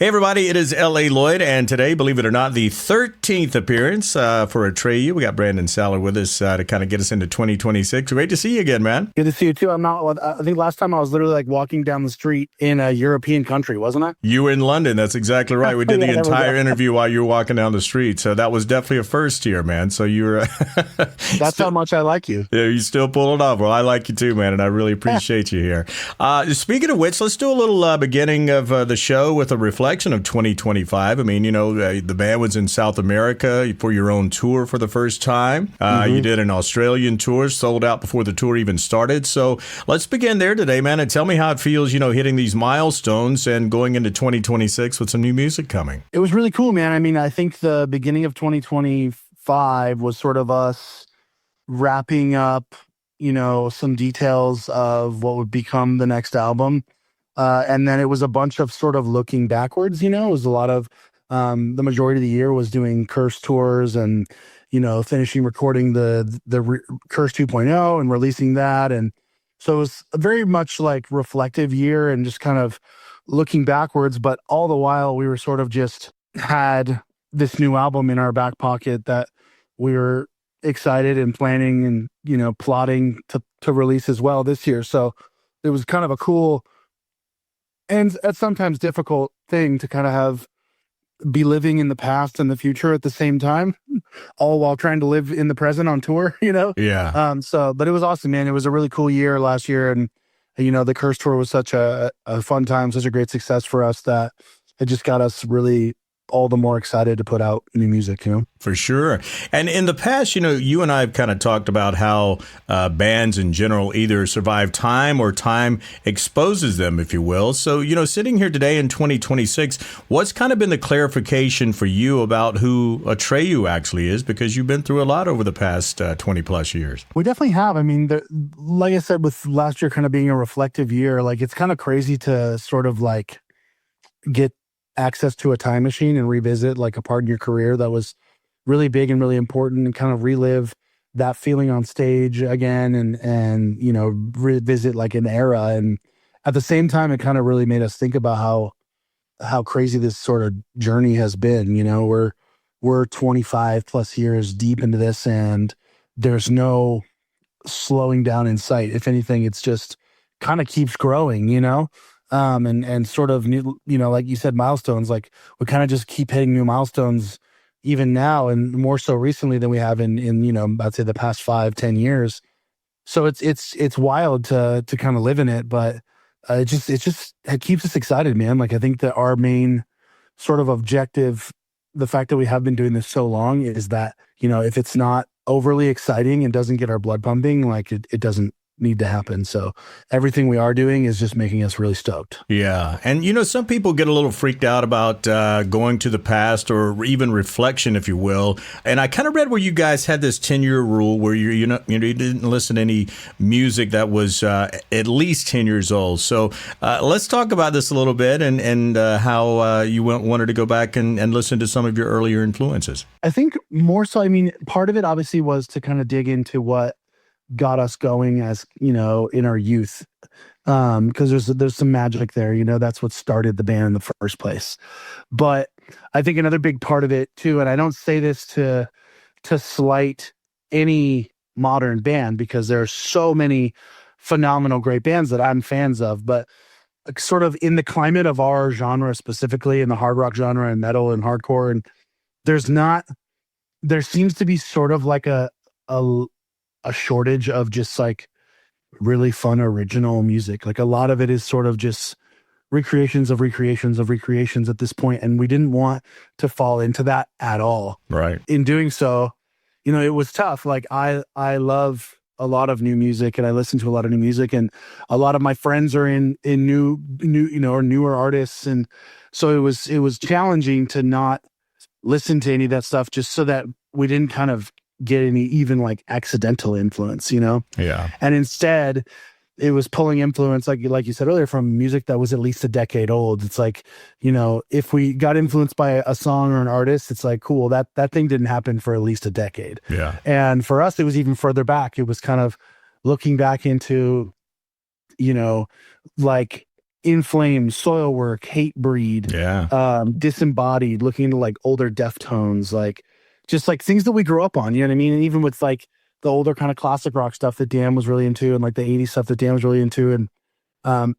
Hey everybody, it is L.A. Lloyd, and today, believe it or not, the 13th appearance for Atreyu. We got Brandon Saller with us to kind of get us into 2026. Great to see you again, man. Good to see you too. I think last time I was literally like walking down the street in a European country, wasn't I? You were in London. That's exactly right. We did Yeah, the there we entire go. interview while you were walking down the street. So that was definitely a first here, man. So you were That's how much I like you. yeah, you still pull it off. Well, I like you too, man, and I really appreciate you here. Speaking of which, let's do a little beginning of the show with a reflection of 2025. I mean, you know, the band was in South America for your own tour for the first time. You did an Australian tour, sold out before the tour even started. So let's begin there today, man, and tell me how it feels, you know, hitting these milestones and going into 2026 with some new music coming. It was really cool, man. I mean, I think the beginning of 2025 was sort of us wrapping up, you know, some details of what would become the next album. And then it was a bunch of sort of looking backwards, you know, it was a lot of, the majority of the year was doing Curse tours and, you know, finishing recording the Curse 2.0 and releasing that. And so it was a very much like reflective year and just kind of looking backwards. But all the while we were sort of just had this new album in our back pocket that we were excited and planning and, you know, plotting to release as well this year. So it was kind of a cool and a sometimes difficult thing to kind of be living in the past and the future at the same time, all while trying to live in the present on tour, you know? Yeah. But it was awesome, man. It was a really cool year last year. And, you know, the Curse tour was such a fun time, such a great success for us that it just got us really all the more excited to put out new music, you know? For sure. And in the past, you know, you and I have kind of talked about how bands in general either survive time or time exposes them, if you will. So, you know, sitting here today in 2026, what's kind of been the clarification for you about who Atreyu actually is? Because you've been through a lot over the past 20 plus years. We definitely have. I mean, like I said, with last year kind of being a reflective year, like it's kind of crazy to sort of like get access to a time machine and revisit like a part in your career that was really big and really important and kind of relive that feeling on stage again and you know, revisit like an era. And at the same time, it kind of really made us think about how crazy this sort of journey has been. You know, we're 25 plus years deep into this and there's no slowing down in sight. If anything, it's just kind of keeps growing, you know? And sort of new, you know, like you said, milestones, like we kind of just keep hitting new milestones even now and more so recently than we have in, you know, I'd say the past 5-10 years. So it's wild to kind of live in it, but it keeps us excited, man. Like I think that our main sort of objective, the fact that we have been doing this so long is that, you know, if it's not overly exciting and doesn't get our blood pumping, like it doesn't need to happen. So everything we are doing is just making us really stoked. Yeah. And, you know, some people get a little freaked out about going to the past or even reflection, if you will. And I kind of read where you guys had this 10-year rule where you didn't listen to any music that was at least 10 years old. So let's talk about this a little bit and how you wanted to go back and listen to some of your earlier influences. I think more so, I mean, part of it obviously was to kind of dig into what got us going as, you know, in our youth. Because there's some magic there, you know, that's what started the band in the first place. But I think another big part of it too, and I don't say this to slight any modern band because there are so many phenomenal great bands that I'm fans of, but sort of in the climate of our genre, specifically in the hard rock genre and metal and hardcore, and there seems to be sort of like a shortage of just like really fun original music. Like a lot of it is sort of just recreations of recreations of recreations at this point, and we didn't want to fall into that at all. Right. In doing so, you know, it was tough. Like I love a lot of new music and I listen to a lot of new music, and a lot of my friends are in new you know, or newer artists, and so it was challenging to not listen to any of that stuff just so that we didn't kind of get any even like accidental influence, you know? Yeah. And instead it was pulling influence, like you said earlier, from music that was at least a decade old. It's like, you know, if we got influenced by a song or an artist, it's like, cool, that thing didn't happen for at least a decade. Yeah. And for us, it was even further back. It was kind of looking back into, you know, like In Flames, Soilwork, Hatebreed, Yeah. Disembodied, looking into like older Deftones, like just like things that we grew up on, you know what I mean? And even with like the older kind of classic rock stuff that Dan was really into, and like the 80s stuff that Dan was really into. And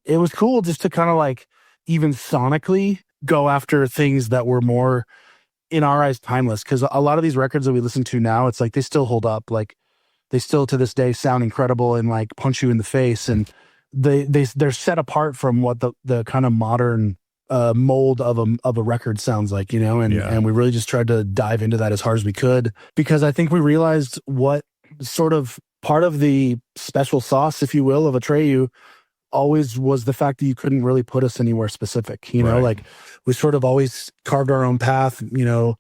it was cool just to kind of like even sonically go after things that were more, in our eyes, timeless. Because a lot of these records that we listen to now, it's like they still hold up. Like they still to this day sound incredible and like punch you in the face. And they're set apart from what the kind of modern mold of a record sounds like, you know. And we really just tried to dive into that as hard as we could, because I think we realized what sort of part of the special sauce, if you will, of Atreyu always was the fact that you couldn't really put us anywhere specific, you know. Right. Like we sort of always carved our own path, you know,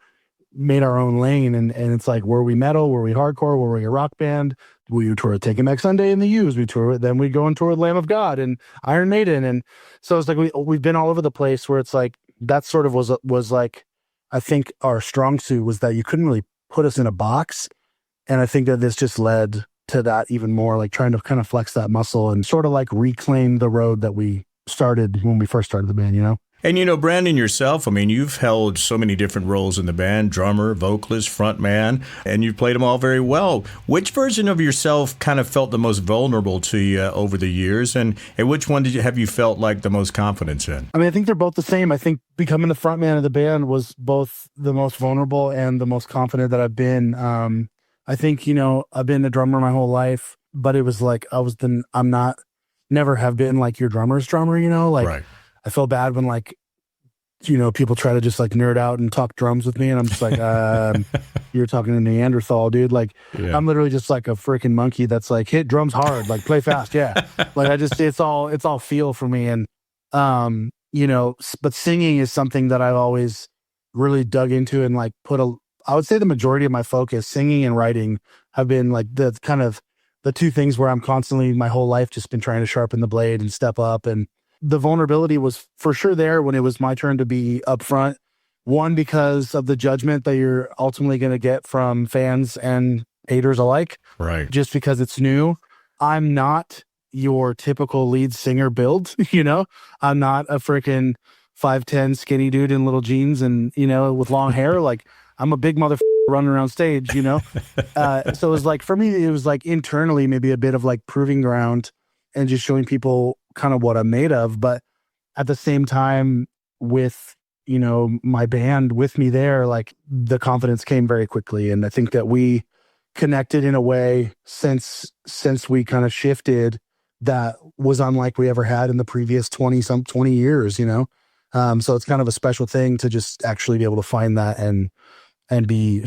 made our own lane. And it's like, were we metal? Were we hardcore? Were we a rock band? We toured with Taking Back Sunday and the Used. We toured with, then we go and tour with Lamb of God and Iron Maiden. And so it's like we've been all over the place, where it's like that sort of was like, I think our strong suit was that you couldn't really put us in a box. And I think that this just led to that even more, like trying to kind of flex that muscle and sort of like reclaim the road that we started when we first started the band, you know? And, you know, Brandon, yourself, I mean, you've held so many different roles in the band: drummer, vocalist, frontman, and you've played them all very well. Which version of yourself kind of felt the most vulnerable to you over the years? And which one have you felt like the most confidence in? I mean, I think they're both the same. I think becoming the frontman of the band was both the most vulnerable and the most confident that I've been. I think, you know, I've been a drummer my whole life, but it was like never have been like your drummer's drummer, you know? Like, right. I feel bad when, like, you know, people try to just like nerd out and talk drums with me, and I'm just like, you're talking to Neanderthal, dude. Like, Yeah. I'm literally just like a freaking monkey that's like, hit drums hard, like play fast, yeah. Like it's all feel for me. And you know, but singing is something that I've always really dug into and like I would say the majority of my focus, singing and writing, have been like the kind of the two things where I'm constantly my whole life just been trying to sharpen the blade and step up. And the vulnerability was for sure there when it was my turn to be up front. One, because of the judgment that you're ultimately going to get from fans and haters alike. Right. Just because it's new. I'm not your typical lead singer build, you know? I'm not a freaking 5'10" skinny dude in little jeans and, you know, with long hair. Like, I'm a big motherfucker running around stage, you know? So it was like, for me, it was like internally maybe a bit of like proving ground and just showing people kind of what I'm made of. But at the same time, with, you know, my band with me there, like the confidence came very quickly. And I think that we connected in a way since we kind of shifted that was unlike we ever had in the previous 20 years, you know? So it's kind of a special thing to just actually be able to find that and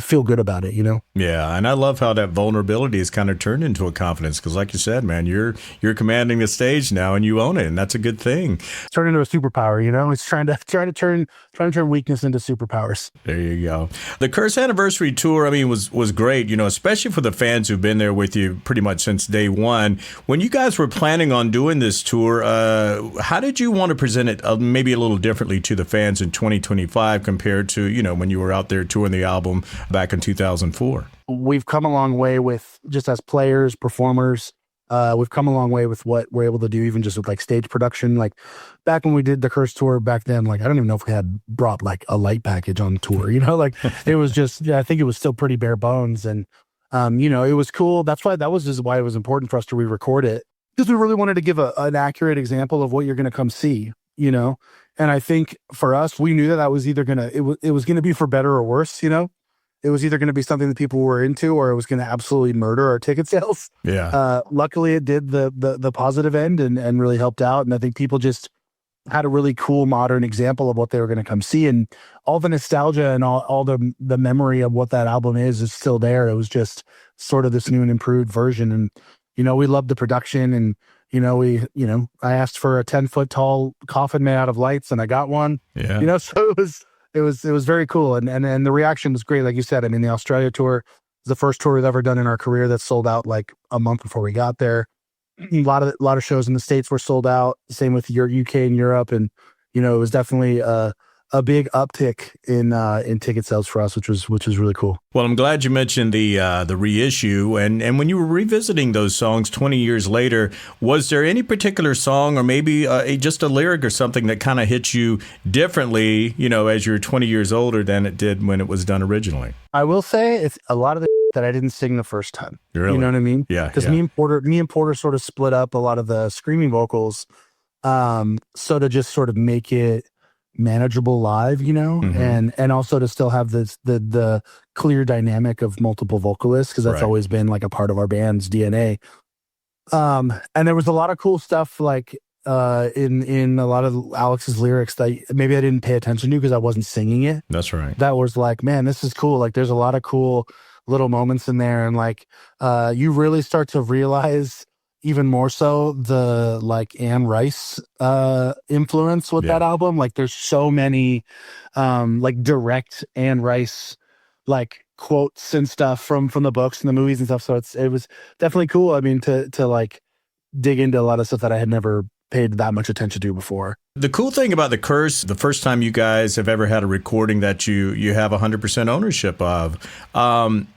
feel good about it, you know? Yeah, and I love how that vulnerability is kind of turned into a confidence, because like you said, man, you're commanding the stage now and you own it, and that's a good thing. Turn into a superpower, you know? It's trying to turn weakness into superpowers. There you go. The Curse Anniversary Tour, I mean, was great, you know, especially for the fans who've been there with you pretty much since day one. When you guys were planning on doing this tour, how did you want to present it maybe a little differently to the fans in 2025 compared to, you know, when you were out there touring the album back in 2004? We've come a long way with just as players, performers. We've come a long way with what we're able to do, even just with like stage production. Like back when we did the Curse tour back then, like I don't even know if we had brought like a light package on tour, you know, like it was just, yeah, I think it was still pretty bare bones. And, you know, it was cool. That was just why it was important for us to re-record it, because we really wanted to give an accurate example of what you're going to come see, you know? And I think for us, we knew that was either it was going to be for better or worse, you know? It was either going to be something that people were into, or it was going to absolutely murder our ticket sales. Yeah. Luckily, it did the positive end and really helped out. And I think people just had a really cool modern example of what they were going to come see. And all the nostalgia and all the memory of what that album is still there. It was just sort of this new and improved version. And, you know, we loved the production. And, you know, I asked for a 10-foot tall coffin made out of lights, and I got one. Yeah. You know, so it was very cool. And the reaction was great. Like you said, I mean, the Australia tour is the first tour we've ever done in our career that sold out like a month before we got there. A lot of shows in the States were sold out. Same with your UK and Europe. And, you know, it was definitely a a big uptick in ticket sales for us, which was really cool. Well, I'm glad you mentioned the reissue, and when you were revisiting those songs 20 years later, was there any particular song or maybe just a lyric or something that kind of hit you differently, as you're 20 years older than it did when it was done originally? I will say it's a lot of the that I didn't sing the first time. Really? You know what I mean? Yeah. Because me and Porter sort of split up a lot of the screaming vocals, so to just sort of make it manageable live, Mm-hmm. and also to still have the clear dynamic of multiple vocalists, because that's Right. always been like a part of our band's DNA. And there was a lot of cool stuff like in a lot of Alex's lyrics that maybe I didn't pay attention to because I wasn't singing it. That's right. That was like, man, this is cool. Like there's a lot of cool little moments in there, and like you really start to realize even more so the like Anne Rice influence with that album. Like there's so many like direct Anne Rice like quotes and stuff from the books and the movies and stuff. So it was definitely cool. I mean, to like dig into a lot of stuff that I had never paid that much attention to before. The cool thing about The Curse, the first time you guys have ever had a recording that you have 100% ownership of,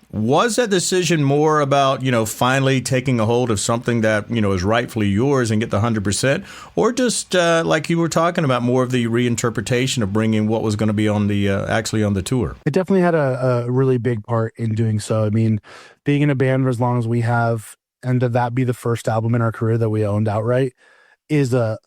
was that decision more about, finally taking a hold of something that, is rightfully yours and get the 100%, or just like you were talking about, more of the reinterpretation of bringing what was going to be on the actually on the tour? It definitely had a really big part in doing so. I mean, being in a band for as long as we have, and to that be the first album in our career that we owned outright, is a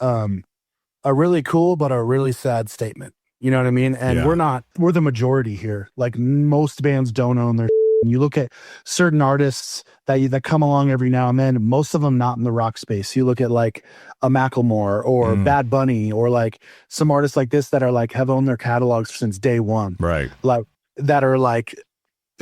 really cool but a really sad statement. You know what I mean? And we're the majority here. Like most bands don't own their. You look at certain artists that come along every now and then, most of them not in the rock space. You look at like a Macklemore or Bad Bunny or like some artists like this that are like have owned their catalogs since day one. Right. Like that are like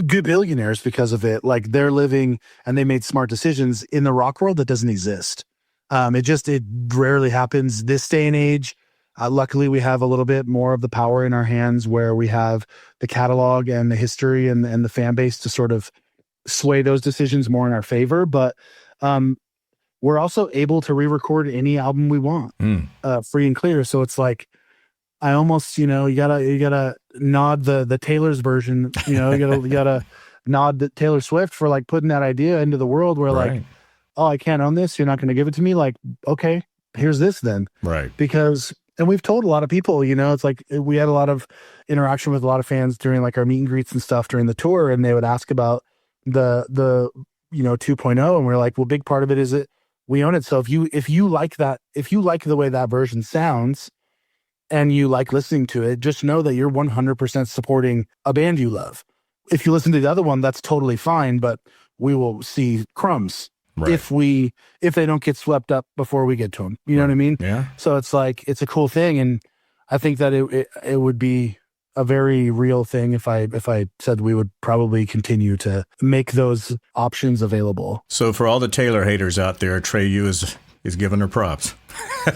good billionaires because of it. Like they're living and they made smart decisions in the rock world that doesn't exist. It rarely happens this day and age. Luckily, we have a little bit more of the power in our hands where we have the catalog and the history and the fan base to sort of sway those decisions more in our favor. But we're also able to re-record any album we want, free and clear. So it's like, I almost, you gotta nod the Taylor's version, you gotta nod the Taylor Swift for like putting that idea into the world where like, oh, I can't own this. You're not going to give it to me. Like, okay, here's this then. Right. And we've told a lot of people, it's like we had a lot of interaction with a lot of fans during like our meet and greets and stuff during the tour. And they would ask about the 2.0. And we're like, well, big part of it is that we own it. So if you like the way that version sounds and you like listening to it, just know that you're 100% supporting a band you love. If you listen to the other one, that's totally fine, but we will see crumbs. Right. If they don't get swept up before we get to them, you know what I mean? Yeah. So it's like, it's a cool thing. And I think that it would be a very real thing if I said we would probably continue to make those options available. So for all the Taylor haters out there, Atreyu is giving her props.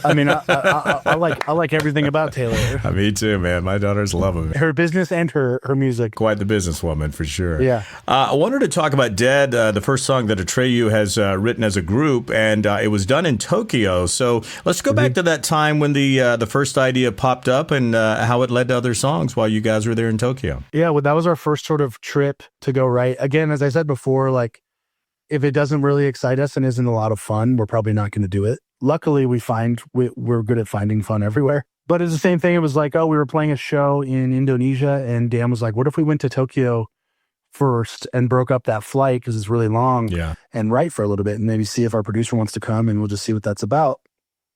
I mean, I like everything about Taylor. Me too, man. My daughters love him. Her business and her music. Quite the businesswoman, for sure. Yeah. I wanted to talk about Dead, the first song that Atreyu has written as a group, and it was done in Tokyo. So let's go back to that time when the first idea popped up and how it led to other songs while you guys were there in Tokyo. Yeah, well, that was our first sort of trip to go write. Again, as I said before, like, if it doesn't really excite us and isn't a lot of fun, we're probably not going to do it. Luckily, we're good at finding fun everywhere. But it's the same thing. It was like, we were playing a show in Indonesia, and Dan was like, what if we went to Tokyo first and broke up that flight because it's really long and write for a little bit and maybe see if our producer wants to come and we'll just see what that's about.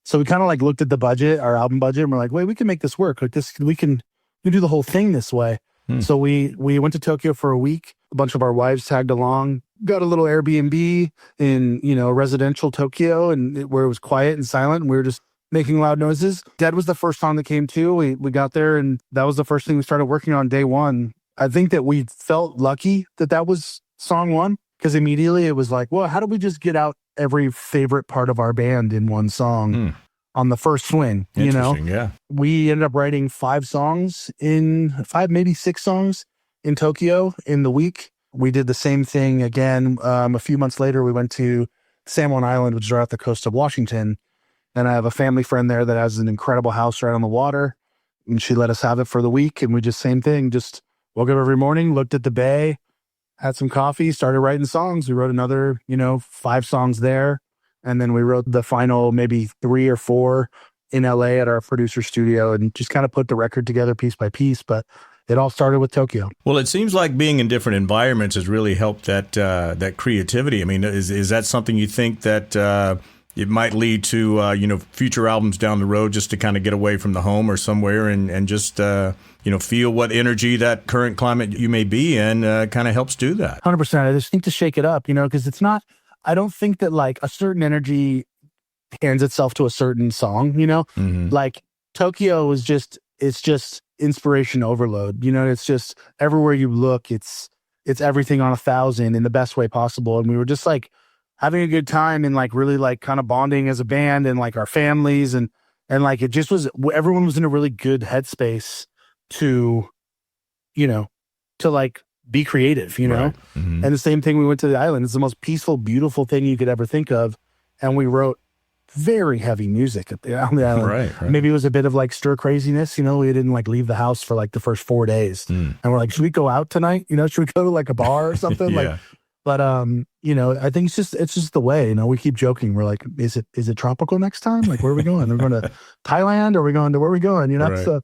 So we kind of like looked at the budget, our album budget, and we're like, wait, we can make this work. Like this, we can do the whole thing this way. So we went to Tokyo for a week. A bunch of our wives tagged along, got a little Airbnb in, residential Tokyo, and where it was quiet and silent, and we were just making loud noises. Dead was the first song that came too. We got there, and that was the first thing we started working on day one. I think that we felt lucky that was song one, because immediately it was like, well, how do we just get out every favorite part of our band in one song on the first swing? Interesting, yeah. We ended up writing maybe six songs in Tokyo in the week. We did the same thing again. A few months later, we went to San Juan Island, which is right off the coast of Washington. And I have a family friend there that has an incredible house right on the water. and she let us have it for the week. And we just, same thing, just woke up every morning, looked at the bay, had some coffee, started writing songs. We wrote another, 5 songs there. And then we wrote the final maybe 3 or 4 in LA at our producer studio and just kind of put the record together piece by piece. But it all started with Tokyo. Well, it seems like being in different environments has really helped that creativity. I mean, is that something you think that it might lead to, future albums down the road, just to kind of get away from the home or somewhere and just, feel what energy that current climate you may be in kind of helps do that? 100%. I just think to shake it up, because it's not, I don't think that like a certain energy hands itself to a certain song, Mm-hmm. like Tokyo is it's just inspiration overload. It's just everywhere you look, it's everything on 1,000 in the best way possible. And we were just like having a good time and like really like kind of bonding as a band and like our families and like it just was, everyone was in a really good headspace to like be creative, Right. Mm-hmm. And the same thing, we went to the island. It's the most peaceful, beautiful thing you could ever think of. And we wrote very heavy music on the island. Right. Maybe it was a bit of like stir craziness. We didn't like leave the house for like the first 4 days. And we're like, should we go out tonight? Should we go to like a bar or something? Yeah. But I think it's just the way, we keep joking. We're like, is it tropical next time? Like, where are we going? We're going to Thailand, or are we going to, where are we going? Right. So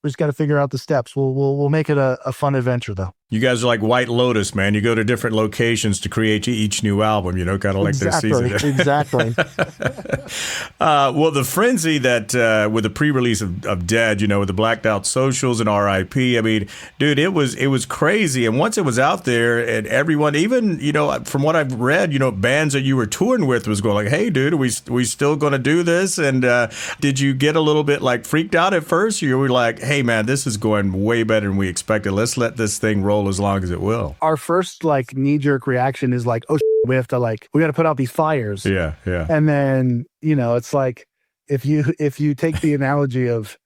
we just got to figure out the steps. We'll make it a fun adventure though. You guys are like White Lotus, man. You go to different locations to create each new album, kind of like their season. Exactly. Well, the frenzy that with the pre-release of Dead, with the blacked out socials and R.I.P. I mean, dude, it was crazy. And once it was out there, and everyone, even from what I've read, bands that you were touring with was going like, "Hey, dude, are we still going to do this?" And did you get a little bit like freaked out at first? Or you were like, "Hey, man, this is going way better than we expected. Let's let this thing roll as long as it will." Our first like knee-jerk reaction is like, oh, we got to put out these fires. Yeah. And then it's like if you take the analogy of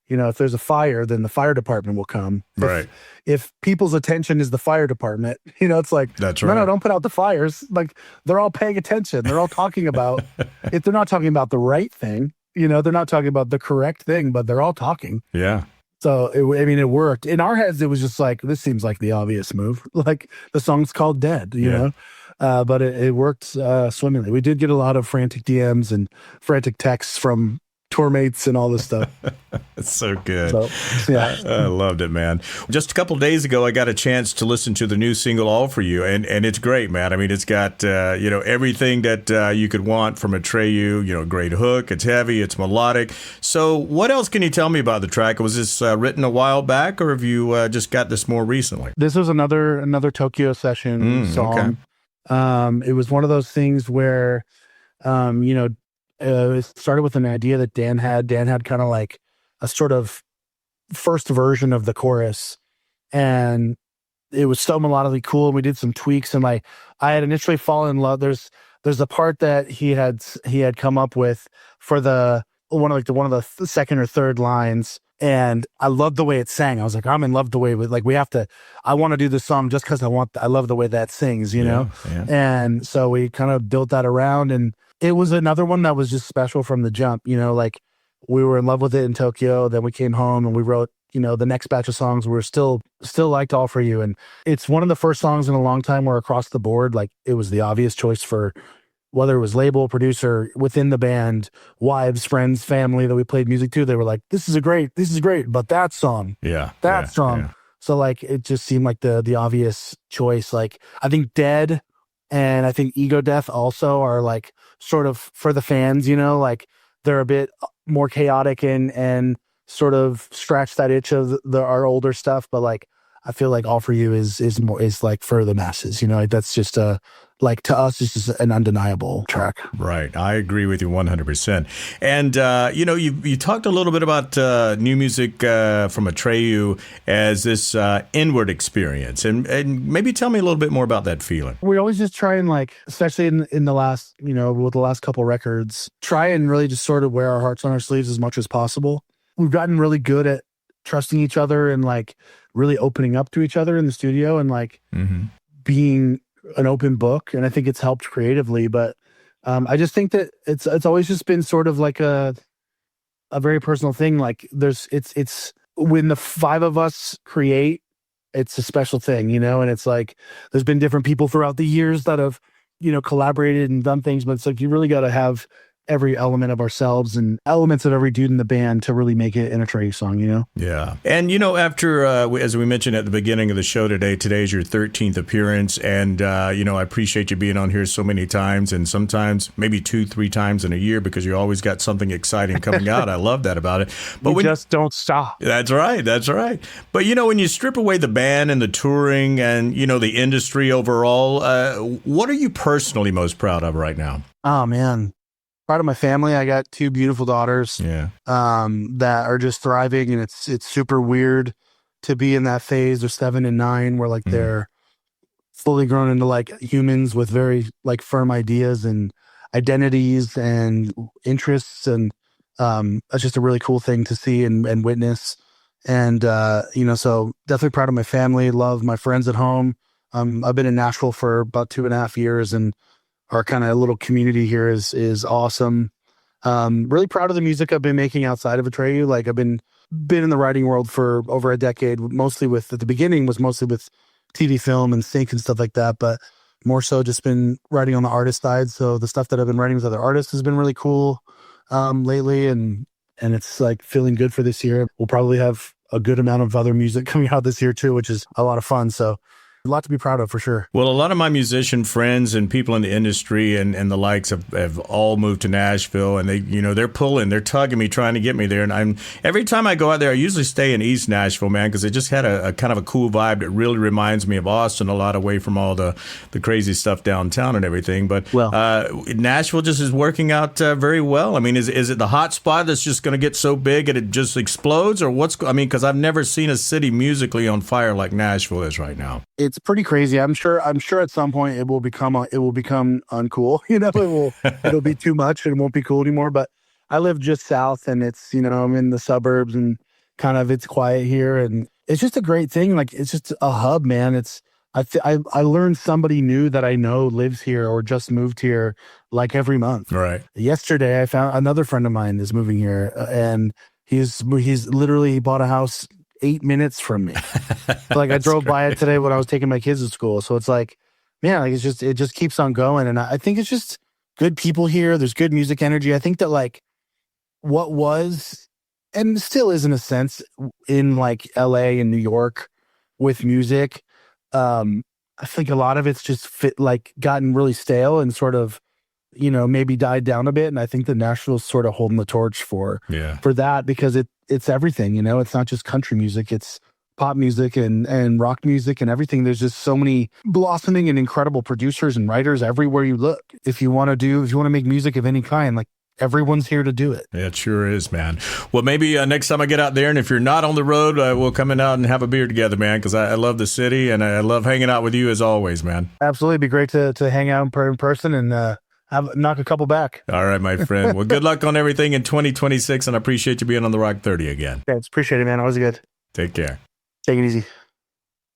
if there's a fire, then the fire department will come. Right. If people's attention is the fire department, it's like, that's right. No, don't put out the fires. Like, they're all paying attention. They're all talking about if they're not talking about the right thing, they're not talking about the correct thing, but they're all talking. Yeah. So, it worked. In our heads, it was just like, this seems like the obvious move. Like, the song's called Dead, you know? But it worked swimmingly. We did get a lot of frantic DMs and frantic texts from tour mates and all this stuff. It's so good. So, yeah. I loved it, man. Just a couple of days ago, I got a chance to listen to the new single "All For You," and it's great, man. I mean, it's got everything that you could want from Atreyu. Great hook. It's heavy. It's melodic. So, what else can you tell me about the track? Was this written a while back, or have you just got this more recently? This was another Tokyo session song. Okay. It was one of those things where, it started with an idea that Dan had. Dan had kind of like a sort of first version of the chorus, and it was so melodically cool. And we did some tweaks, and like I had initially fallen in love. There's a part that he had come up with for one of the second or third lines. And I loved the way it sang. I was like, I'm in love the way with like, I want to do this song just because I love the way that sings, know? Yeah. And so we kind of built that around, and it was another one that was just special from the jump, like we were in love with it in Tokyo. Then we came home and we wrote, the next batch of songs were still liked All For You. And it's one of the first songs in a long time where across the board, like it was the obvious choice for whether it was label, producer, within the band, wives, friends, family that we played music to. They were like, this is great, but that song, that song. Yeah. So like, it just seemed like the obvious choice. Like I think Dead and I think Ego Death also are like sort of for the fans, like they're a bit more chaotic and sort of scratch that itch of our older stuff. But like, I feel like All For You is like for the masses, like that's just like to us, it's just an undeniable track. Right. I agree with you 100%. And, you talked a little bit about new music from Atreyu as this inward experience. And maybe tell me a little bit more about that feeling. We always just try and like, especially in the last, with the last couple records, try and really just sort of wear our hearts on our sleeves as much as possible. We've gotten really good at trusting each other and like really opening up to each other in the studio and like being an open book, and I think it's helped creatively. But I just think that it's always just been sort of like a a very personal thing. Like it's when the five of us create, it's a special thing, and it's like, there's been different people throughout the years that have, collaborated and done things, but it's like, you really got to have every element of ourselves and elements of every dude in the band to really make it an Atreyu song, Yeah. And, after, as we mentioned at the beginning of the show today's your 13th appearance. And, I appreciate you being on here so many times, and sometimes maybe 2-3 times in a year, because you always got something exciting coming out. I love that about it. But we just don't stop. That's right. That's right. But, when you strip away the band and the touring and, the industry overall, what are you personally most proud of right now? Oh, man. Proud of my family. I got 2 beautiful daughters, yeah, that are just thriving, and it's super weird to be in that phase. They're 7 and 9, where like they're fully grown into like humans with very like firm ideas and identities and interests, and that's just a really cool thing to see and witness. And so definitely proud of my family. Love my friends at home. I've been in Nashville for about 2.5 years, and our kind of little community here is awesome. Really proud of the music I've been making outside of Atreyu. Like, I've been in the writing world for over a decade, at the beginning was mostly with TV, film, and sync and stuff like that, but more so just been writing on the artist side. So the stuff that I've been writing with other artists has been really cool lately, and it's like feeling good for this year. We'll probably have a good amount of other music coming out this year too, which is a lot of fun. So a lot to be proud of, for sure. Well, a lot of my musician friends and people in the industry and the likes have all moved to Nashville, and they're tugging me, trying to get me there. And every time I go out there, I usually stay in East Nashville, man, because it just had a kind of a cool vibe that really reminds me of Austin a lot, away from all the crazy stuff downtown and everything. But Nashville just is working out very well. I mean, is it the hot spot that's just going to get so big and it just explodes, or because I've never seen a city musically on fire like Nashville is right now. It's pretty crazy. I'm sure at some point it will become uncool. It'll be too much and it won't be cool anymore. But I live just south, and it's, I'm in the suburbs, and kind of it's quiet here, and it's just a great thing. Like, it's just a hub, man. I learned somebody new that I know lives here or just moved here like every month. Right. Yesterday I found another friend of mine is moving here, and he's literally, he bought a house 8 minutes from me. Like, I drove by it today when I was taking my kids to school. So it's like, man, like, it just keeps on going. And I think it's just good people here. There's good music energy. I think that, like, what was, and still is in a sense, in like LA and New York with music, I think a lot of it's just gotten really stale and sort of, maybe died down a bit. And I think the Nashville's sort of holding the torch for that, because it's everything, it's not just country music, it's pop music and rock music and everything. There's just so many blossoming and incredible producers and writers everywhere you look. If you want to make music of any kind, like, everyone's here to do it. Yeah, it sure is, man. Well, maybe next time I get out there, and if you're not on the road, we'll come in out and have a beer together, man, because I love the city, and I love hanging out with you as always, man. Absolutely. It'd be great to hang out in person and knock a couple back. All right, my friend. Well, good luck on everything in 2026, and I appreciate you being on the Rock 30 again. Thanks. Appreciate it, man. Always good. Take care. Take it easy.